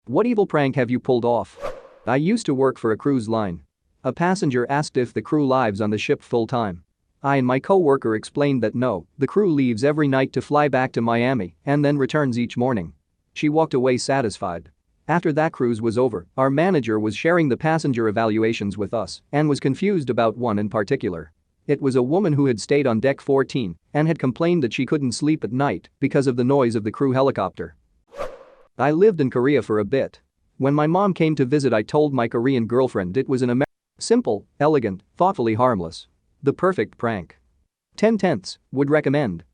What evil prank have you pulled off? I used to work for a cruise line. A passenger asked if the crew lives on the ship full time. I and my co-worker explained that no, the crew leaves every night to fly back to Miami and then returns each morning. She walked away satisfied. After that cruise was over, our manager was sharing the passenger evaluations with us and was confused about one in particular. It was a woman who had stayed on deck 14 and had complained that she couldn't sleep at night because of the noise of the crew helicopter. I lived in Korea for a bit. When my mom came to visit, I told my Korean girlfriend it was an simple, elegant, thoughtfully harmless. The perfect prank. 10/10 would recommend.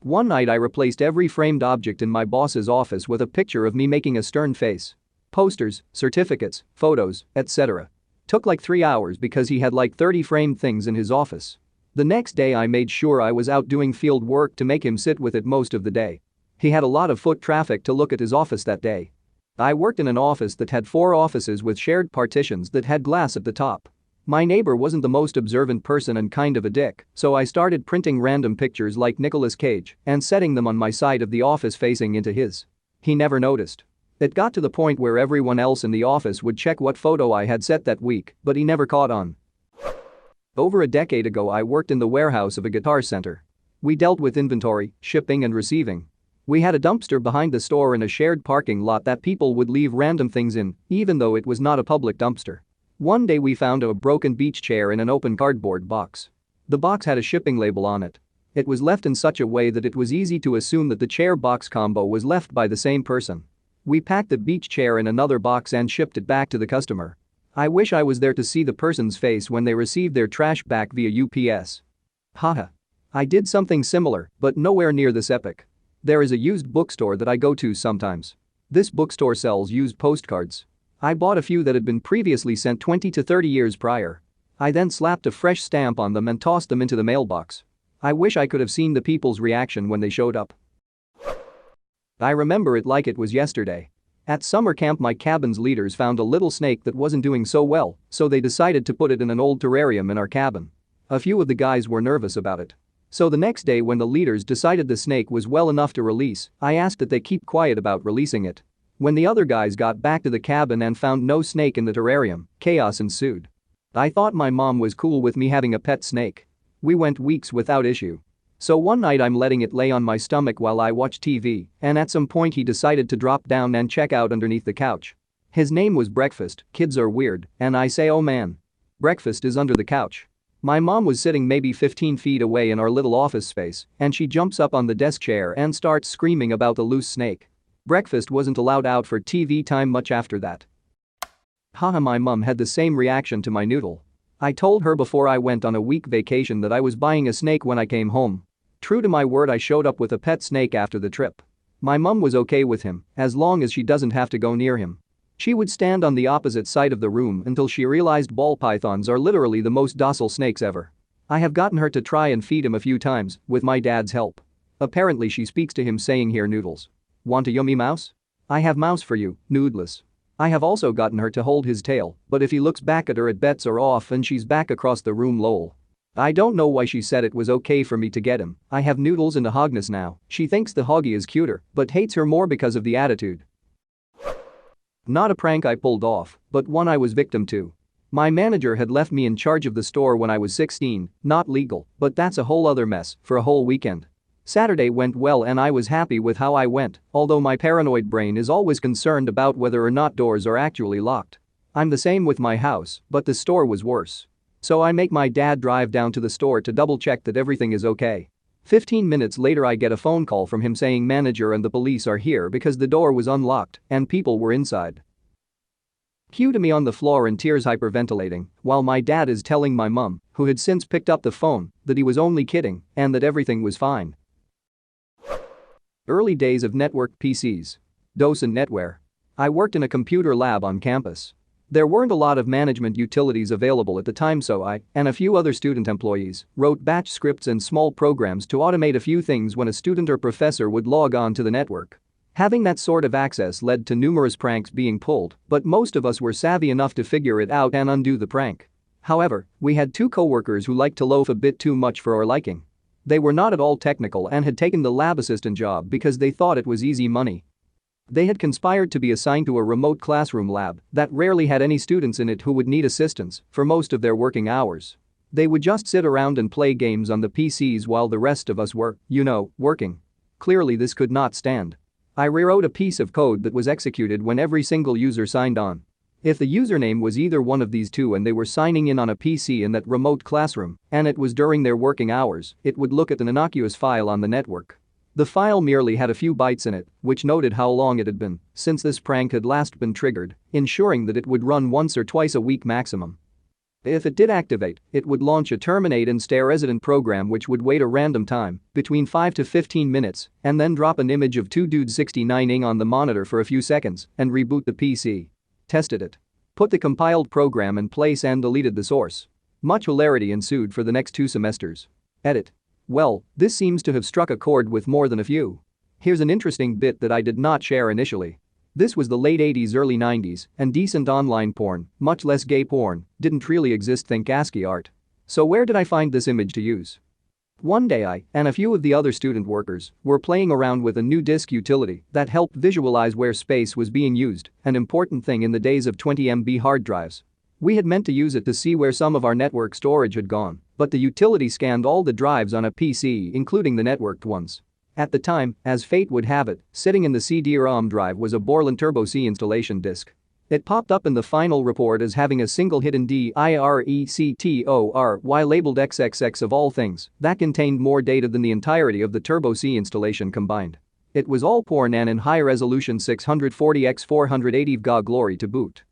One night I replaced every framed object in my boss's office with a picture of me making a stern face. Posters, certificates, photos, etc. Took like 3 hours because he had like 30 framed things in his office. The next day I made sure I was out doing field work to make him sit with it most of the day. He had a lot of foot traffic to look at his office that day. I worked in an office that had 4 offices with shared partitions that had glass at the top. My neighbor wasn't the most observant person and kind of a dick, so I started printing random pictures like Nicolas Cage and setting them on my side of the office facing into his. He never noticed. It got to the point where everyone else in the office would check what photo I had set that week, but he never caught on. Over a decade ago I worked in the warehouse of a guitar center. We dealt with inventory, shipping and receiving. We had a dumpster behind the store in a shared parking lot that people would leave random things in, even though it was not a public dumpster. One day we found a broken beach chair in an open cardboard box. The box had a shipping label on it. It was left in such a way that it was easy to assume that the chair box combo was left by the same person. We packed the beach chair in another box and shipped it back to the customer. I wish I was there to see the person's face when they received their trash back via UPS. Haha. I did something similar, but nowhere near this epic. There is a used bookstore that I go to sometimes. This bookstore sells used postcards. I bought a few that had been previously sent 20 to 30 years prior. I then slapped a fresh stamp on them and tossed them into the mailbox. I wish I could have seen the people's reaction when they showed up. I remember it like it was yesterday. At summer camp my cabin's leaders found a little snake that wasn't doing so well, so they decided to put it in an old terrarium in our cabin. A few of the guys were nervous about it. So the next day when the leaders decided the snake was well enough to release, I asked that they keep quiet about releasing it. When the other guys got back to the cabin and found no snake in the terrarium, chaos ensued. I thought my mom was cool with me having a pet snake. We went weeks without issue. So one night I'm letting it lay on my stomach while I watch TV, and at some point he decided to drop down and check out underneath the couch. His name was Breakfast, kids are weird, and I say oh man. Breakfast is under the couch. My mom was sitting maybe 15 feet away in our little office space, and she jumps up on the desk chair and starts screaming about the loose snake. Breakfast wasn't allowed out for TV time much after that. Haha, my mom had the same reaction to my noodle. I told her before I went on a week vacation that I was buying a snake when I came home. True to my word, I showed up with a pet snake after the trip. My mom was okay with him, as long as she doesn't have to go near him. She would stand on the opposite side of the room until she realized ball pythons are literally the most docile snakes ever. I have gotten her to try and feed him a few times, with my dad's help. Apparently she speaks to him saying here noodles. Want a yummy mouse? I have mouse for you, noodless. I have also gotten her to hold his tail, but if he looks back at her it bets are off and she's back across the room lol. I don't know why she said it was okay for me to get him. I have noodles and a hogness now. She thinks the hoggy is cuter, but hates her more because of the attitude. Not a prank I pulled off, but one I was victim to. My manager had left me in charge of the store when I was 16, not legal, but that's a whole other mess, for a whole weekend. Saturday went well and I was happy with how I went, although my paranoid brain is always concerned about whether or not doors are actually locked. I'm the same with my house, but the store was worse. So I make my dad drive down to the store to double check that everything is okay. 15 minutes later I get a phone call from him saying manager and the police are here because the door was unlocked and people were inside. Cue to me on the floor in tears hyperventilating, while my dad is telling my mom, who had since picked up the phone, that he was only kidding and that everything was fine. Early days of networked PCs. DOS and NetWare. I worked in a computer lab on campus. There weren't a lot of management utilities available at the time, so I, and a few other student employees, wrote batch scripts and small programs to automate a few things when a student or professor would log on to the network. Having that sort of access led to numerous pranks being pulled, but most of us were savvy enough to figure it out and undo the prank. However, we had 2 coworkers who liked to loaf a bit too much for our liking. They were not at all technical and had taken the lab assistant job because they thought it was easy money. They had conspired to be assigned to a remote classroom lab that rarely had any students in it who would need assistance for most of their working hours. They would just sit around and play games on the PCs while the rest of us were, working. Clearly this could not stand. I rewrote a piece of code that was executed when every single user signed on. If the username was either one of these two and they were signing in on a PC in that remote classroom, and it was during their working hours, it would look at an innocuous file on the network. The file merely had a few bytes in it, which noted how long it had been since this prank had last been triggered, ensuring that it would run once or twice a week maximum. If it did activate, it would launch a terminate and stay resident program which would wait a random time, between 5 to 15 minutes, and then drop an image of two dudes 69ing on the monitor for a few seconds and reboot the PC. Tested it. Put the compiled program in place and deleted the source. Much hilarity ensued for the next 2 semesters. Edit. Well, this seems to have struck a chord with more than a few. Here's an interesting bit that I did not share initially. This was the late 80s early 90s and decent online porn, much less gay porn, didn't really exist, think ASCII art. So where did I find this image to use? One day I and a few of the other student workers were playing around with a new disk utility that helped visualize where space was being used, an important thing in the days of 20 MB hard drives. We had meant to use it to see where some of our network storage had gone, but the utility scanned all the drives on a PC including the networked ones. At the time, as fate would have it, sitting in the CD-ROM drive was a Borland Turbo C installation disk. It popped up in the final report as having a single hidden DIRECTORY labeled XXX of all things that contained more data than the entirety of the Turbo C installation combined. It was all porn and in high-resolution 640x 480 VGA glory to boot.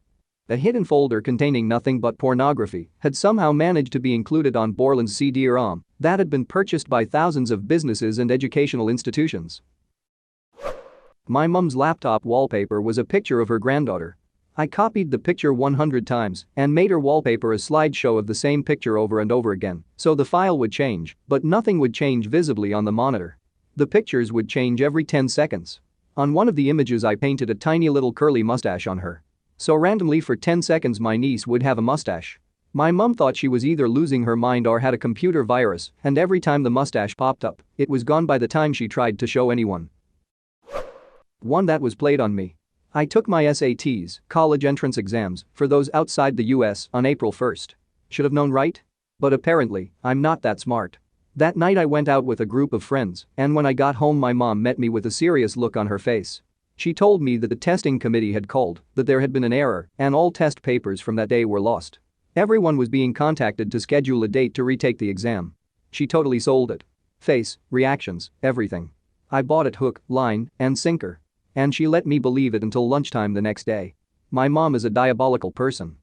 A hidden folder containing nothing but pornography had somehow managed to be included on Borland's CD-ROM that had been purchased by thousands of businesses and educational institutions. My mum's laptop wallpaper was a picture of her granddaughter. I copied the picture 100 times and made her wallpaper a slideshow of the same picture over and over again, so the file would change, but nothing would change visibly on the monitor. The pictures would change every 10 seconds. On one of the images I painted a tiny little curly mustache on her. So randomly for 10 seconds my niece would have a mustache. My mum thought she was either losing her mind or had a computer virus, and every time the mustache popped up, it was gone by the time she tried to show anyone. One that was played on me. I took my SATs, college entrance exams, for those outside the US on April 1st. Should have known, right? But apparently, I'm not that smart. That night I went out with a group of friends, and when I got home my mom met me with a serious look on her face. She told me that the testing committee had called, that there had been an error, and all test papers from that day were lost. Everyone was being contacted to schedule a date to retake the exam. She totally sold it. Face, reactions, everything. I bought it hook, line, and sinker. And she let me believe it until lunchtime the next day. My mom is a diabolical person.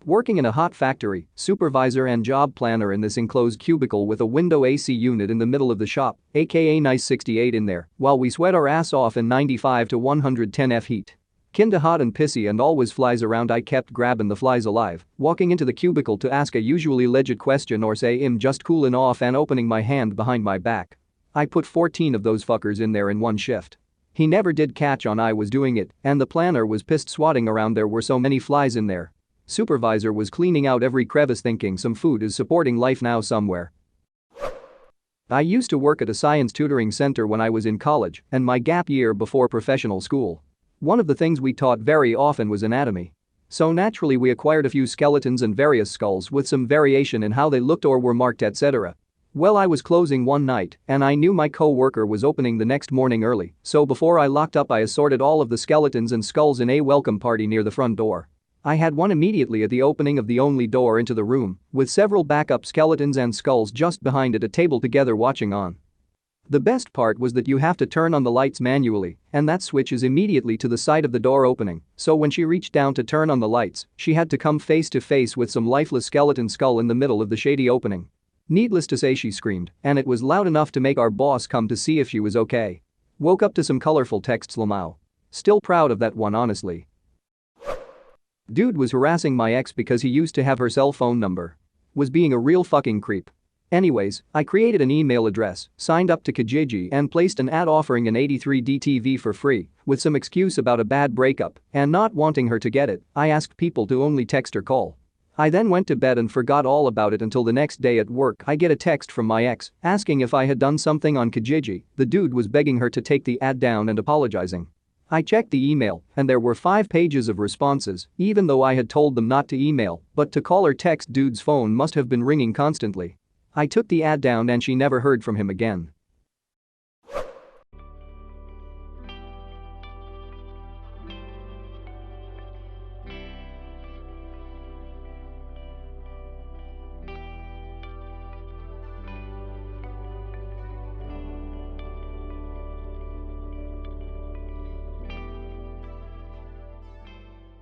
Working in a hot factory, supervisor and job planner in this enclosed cubicle with a window AC unit in the middle of the shop, aka nice 68 in there, while we sweat our ass off in 95 to 110 F heat. Kinda hot and pissy and always flies around. I kept grabbing the flies alive, walking into the cubicle to ask a usually legit question or say I'm just cooling off and opening my hand behind my back. I put 14 of those fuckers in there in one shift. He never did catch on I was doing it, and the planner was pissed swatting around there were so many flies in there. Supervisor was cleaning out every crevice thinking some food is supporting life now somewhere. I used to work at a science tutoring center when I was in college and my gap year before professional school. One of the things we taught very often was anatomy. So naturally we acquired a few skeletons and various skulls with some variation in how they looked or were marked, etc. Well, I was closing one night and I knew my co-worker was opening the next morning early, so before I locked up I assorted all of the skeletons and skulls in a welcome party near the front door. I had one immediately at the opening of the only door into the room, with several backup skeletons and skulls just behind it, a table together watching on. The best part was that you have to turn on the lights manually, and that switch is immediately to the side of the door opening, so when she reached down to turn on the lights, she had to come face to face with some lifeless skeleton skull in the middle of the shady opening. Needless to say she screamed, and it was loud enough to make our boss come to see if she was okay. Woke up to some colorful texts Lamau. Still proud of that one, honestly. Dude was harassing my ex because he used to have her cell phone number. Was being a real fucking creep. Anyways, I created an email address, signed up to Kijiji and placed an ad offering an 83D TV for free, with some excuse about a bad breakup and not wanting her to get it. I asked people to only text or call. I then went to bed and forgot all about it until the next day at work. I get a text from my ex asking if I had done something on Kijiji. The dude was begging her to take the ad down and apologizing. I checked the email and there were 5 pages of responses, even though I had told them not to email but to call or text. Dude's phone must have been ringing constantly. I took the ad down and she never heard from him again.